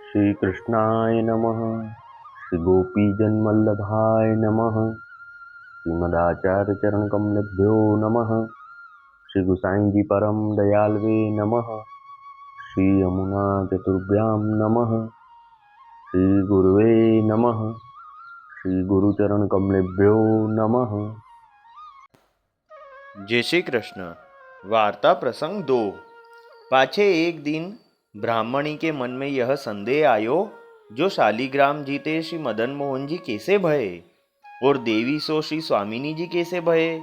श्री कृष्णाय नमः। श्री गोपीजनवल्लभाय नमः। श्रीमदाचार्य चरण कमलेभ्यो नमः। श्री गुसाई जी परम दयालवे नमः। श्री यमुना चतुर्भ्यां नमः। श्री गुरुवे नमः। श्री गुरुचरण कमलेभ्यो नमः। जय श्री कृष्ण। वार्ता प्रसंग 2। पाछे एक दिन ब्राह्मणी के मन में यह संदेह आयो, जो शालीग्राम जी ते श्री मदन मोहन जी कैसे भये और देवी सो श्री स्वामिनी जी कैसे भये।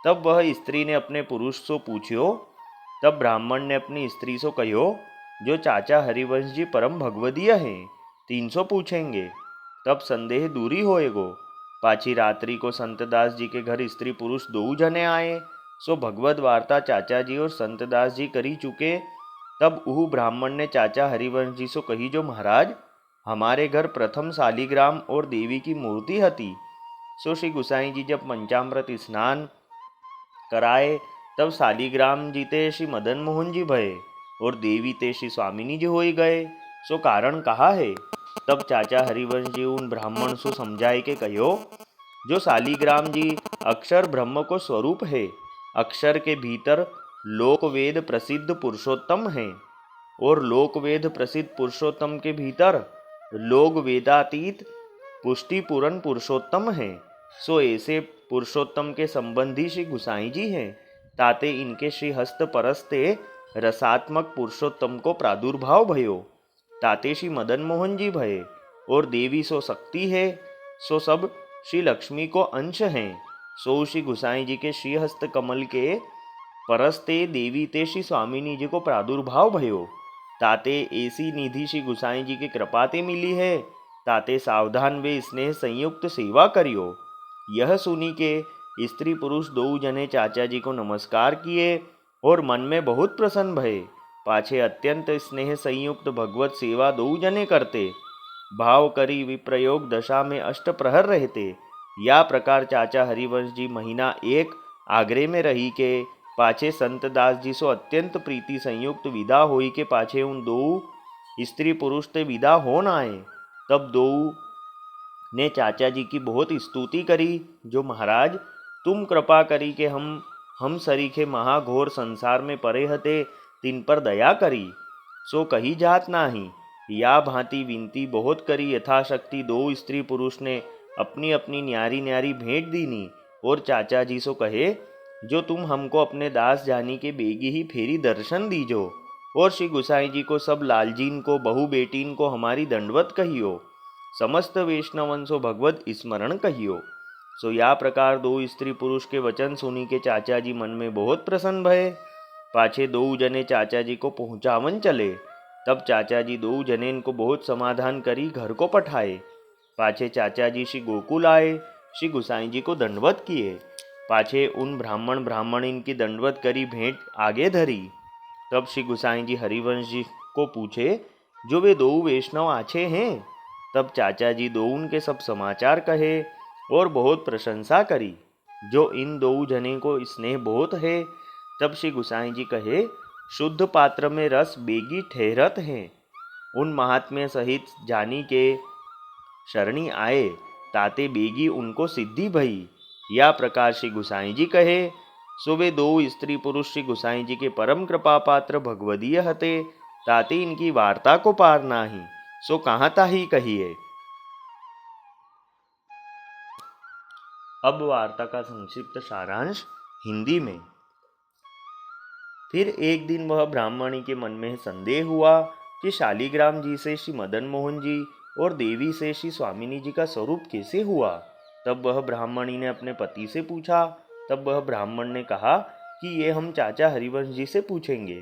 तब वह स्त्री ने अपने पुरुष सो पूछ्यो। तब ब्राह्मण ने अपनी स्त्री सो कहो, जो चाचा हरिवंश जी परम भगवदीय हैं, 300 पूछेंगे, तब संदेह दूरी होएगो। पाछी रात्रि को संतदास जी के घर स्त्री पुरुष 2 जने आए, सो भगवत वार्ता चाचा जी और संतदास जी करी चुके। तब उह ब्राह्मण ने चाचा हरिवंश जी सो कही, जो महाराज, हमारे घर प्रथम शालीग्राम और देवी की मूर्ति हती। सो श्री गुसाई जी जब पंचामृत स्नान कराए, तब शालीग्राम जी ते श्री मदन मोहन जी भये और देवी ते श्री स्वामिनी जी होई गए। सो कारण कहा है। तब चाचा हरिवंश जी उन ब्राह्मण सो समझाए के कहो, जो शालीग्राम जी अक्षर ब्रह्म को स्वरूप है। अक्षर के भीतर लोकवेद प्रसिद्ध पुरुषोत्तम है और लोकवेद प्रसिद्ध पुरुषोत्तम के भीतर लोक वेदातीत पुष्टि पूर्ण पुरुषोत्तम है। सो ऐसे पुरुषोत्तम के संबंधी श्री गुसाई जी हैं, ताते इनके श्री हस्त परस्ते रसात्मक पुरुषोत्तम को प्रादुर्भाव भयो। ताते श्री मदन मोहन जी भये और देवी सो शक्ति है। सो सब श्री लक्ष्मी को अंश हैं। सो श्री गुसाई जी के श्री हस्त कमल के परस्ते देवी ते श्री स्वामिनी जी को प्रादुर्भाव भयो। ताते ऐसी निधि श्री गुसाई जी की कृपा ते मिली है। ताते सावधान वे स्नेह संयुक्त सेवा करियो। यह सुनी के स्त्री पुरुष 2 जने चाचा जी को नमस्कार किए और मन में बहुत प्रसन्न भये। पाछे अत्यंत स्नेह संयुक्त भगवत सेवा 2 जने करते। भाव करी विप्रयोग दशा में अष्ट प्रहर रहते। या प्रकार चाचा हरिवंश जी महीना 1 आगरे में रही के पाछे संतदास जी सो अत्यंत प्रीति संयुक्त विदा होई के पाछे उन 2 स्त्री पुरुष ते विदा होन आए। तब 2 ने चाचा जी की बहुत स्तुति करी, जो महाराज, तुम कृपा करी के हम सरीखे महाघोर संसार में परे हते, तिन पर दया करी। सो कही जात नाही। या भांति विनती बहुत करी। यथाशक्ति 2 स्त्री पुरुष ने अपनी अपनी न्यारी न्यारी भेंट दीनी और चाचा जी सो कहे, जो तुम हमको अपने दास जानी के बेगी ही फेरी दर्शन दीजो और श्री गुसाई जी को सब लालजीन को बहु बेटीन को हमारी दंडवत कहियो। समस्त वैष्णवन सो भगवत स्मरण कहियो। सो या प्रकार 2 स्त्री पुरुष के वचन सुनी के चाचा जी मन में बहुत प्रसन्न भये। पाछे 2 जने चाचा जी को पहुँचावन चले। तब चाचा जी 2 जनेन को बहुत समाधान करी घर को पठाए। पाछे चाचा जी श्री गोकुल आए, श्री गुसाई जी को दंडवत किए। पाछे उन ब्राह्मण ब्राह्मणीन की दंडवत करी भेंट आगे धरी। तब श्री गुसाई जी हरिवंश जी को पूछे, जो वे 2 वैष्णव आछे हैं। तब चाचा जी 2 उनके सब समाचार कहे और बहुत प्रशंसा करी, जो इन 2 जने को स्नेह बहुत है। तब श्री गुसाई जी कहे, शुद्ध पात्र में रस बेगी ठहरत हैं। उन महात्म्य सहित जानी के शरणी आए, ताते बेगी उनको सिद्धि भई। या प्रकार श्री गुसाई जी कहे। सो वे 2 स्त्री पुरुष श्री गुसाई जी के परम कृपा पात्र भगवदीय हते, ताते इनकी वार्ता को पार नाही। सो कहाँ ताही कहिए। अब वार्ता का संक्षिप्त सारांश हिंदी में। फिर एक दिन वह ब्राह्मणी के मन में संदेह हुआ कि शालीग्राम जी से श्री मदन मोहन जी और देवी से श्री स्वामिनी जी का स्वरूप कैसे हुआ। तब वह ब्राह्मणी ने अपने पति से पूछा। तब वह ब्राह्मण ने कहा कि ये हम चाचा हरिवंश जी से पूछेंगे।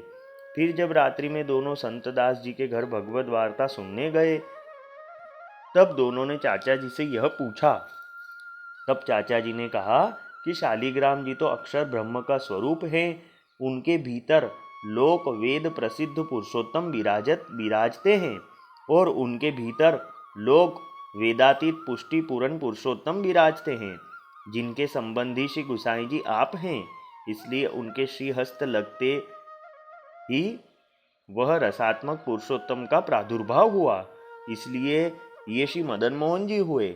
फिर जब रात्रि में दोनों संतदास जी के घर भगवत वार्ता सुनने गए, तब दोनों ने चाचा जी से यह पूछा। तब चाचा जी ने कहा कि शालीग्राम जी तो अक्षर ब्रह्म का स्वरूप है। उनके भीतर लोक वेद प्रसिद्ध पुरुषोत्तम विराजते हैं और उनके भीतर लोक वेदातीत पुष्टि पूर्ण पुरुषोत्तम विराजते हैं, जिनके संबंधी श्री गुसाई जी आप हैं। इसलिए उनके श्री हस्त लगते ही वह रसात्मक पुरुषोत्तम का प्रादुर्भाव हुआ। इसलिए ये श्री मदन मोहन जी हुए।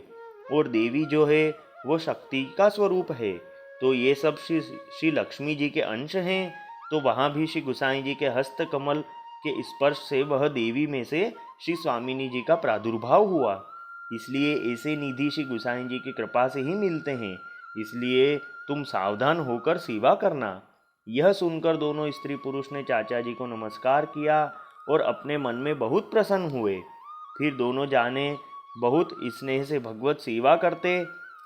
और देवी जो है वो शक्ति का स्वरूप है, तो ये सब श्री लक्ष्मी जी के अंश हैं। तो वहाँ भी श्री गोसाई जी के हस्त कमल के स्पर्श से वह देवी में से श्री स्वामिनी जी का प्रादुर्भाव हुआ। इसलिए ऐसे निधि श्री गोसाई जी की कृपा से ही मिलते हैं। इसलिए तुम सावधान होकर सेवा करना। यह सुनकर दोनों स्त्री पुरुष ने चाचा जी को नमस्कार किया और अपने मन में बहुत प्रसन्न हुए। फिर दोनों जाने बहुत स्नेह से भगवत सेवा करते।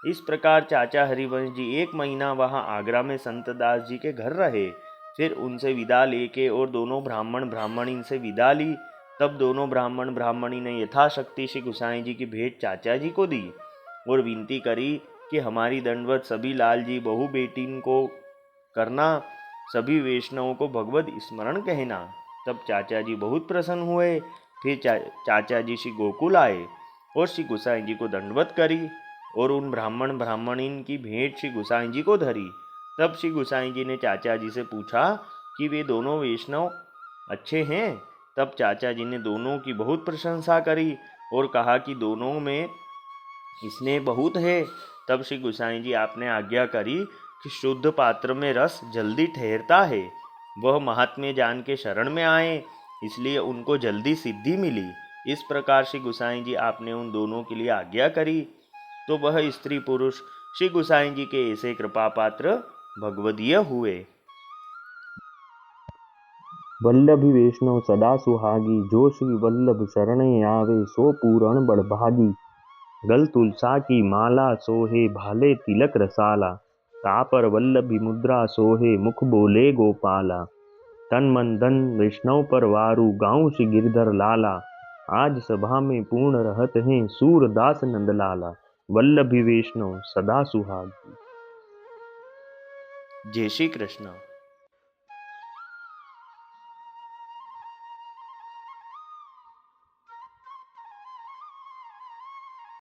इस प्रकार चाचा हरिवंश जी 1 महीना वहां आगरा में संत दास जी के घर रहे। फिर उनसे विदा लेके और दोनों ब्राह्मण ब्राह्मणी से विदा ली। तब दोनों ब्राह्मण ब्राह्मणी ने यथाशक्ति श्री गोसाई जी की भेंट चाचा जी को दी और विनती करी कि हमारी दंडवत सभी लाल जी बहू बेटीन को करना, सभी वैष्णवों को भगवत स्मरण कहना। तब चाचा जी बहुत प्रसन्न हुए। फिर चाचा जी श्री गोकुल आए और श्री गोसाई जी को दंडवत करी और उन ब्राह्मण ब्राह्मणीन की भेंट श्री गोसाई जी को धरी। तब श्री गोसाई जी ने चाचा जी से पूछा कि वे दोनों वैष्णव अच्छे हैं। तब चाचा जी ने दोनों की बहुत प्रशंसा करी और कहा कि दोनों में स्नेह बहुत है। तब श्री गोसाई जी आपने आज्ञा करी कि शुद्ध पात्र में रस जल्दी ठहरता है, वह महात्म्य जान के शरण में आए, इसलिए उनको जल्दी सिद्धि मिली। इस प्रकार श्री गोसाई जी आपने उन दोनों के लिए आज्ञा करी। तो वह स्त्री पुरुष श्री गोसाई जी के ऐसे कृपा पात्र भगवदीय हुए। वल्लभी वैष्णव सदा सुहागी, जो श्री वल्लभ शरणे आवे सो पूरण बड़भागी। गल तुलसा की माला सोहे, भाले तिलक रसाला। तापर वल्लभी मुद्रा सोहे, मुख बोले गोपाला। तन मन धन वैष्णव पर वारू, गाँव श्री गिरधर लाला। आज सभा में पूर्ण रहत हैं, सूरदास नंदलाला। वल्लभी वैष्णव सदा सुहागी। जय श्री कृष्ण।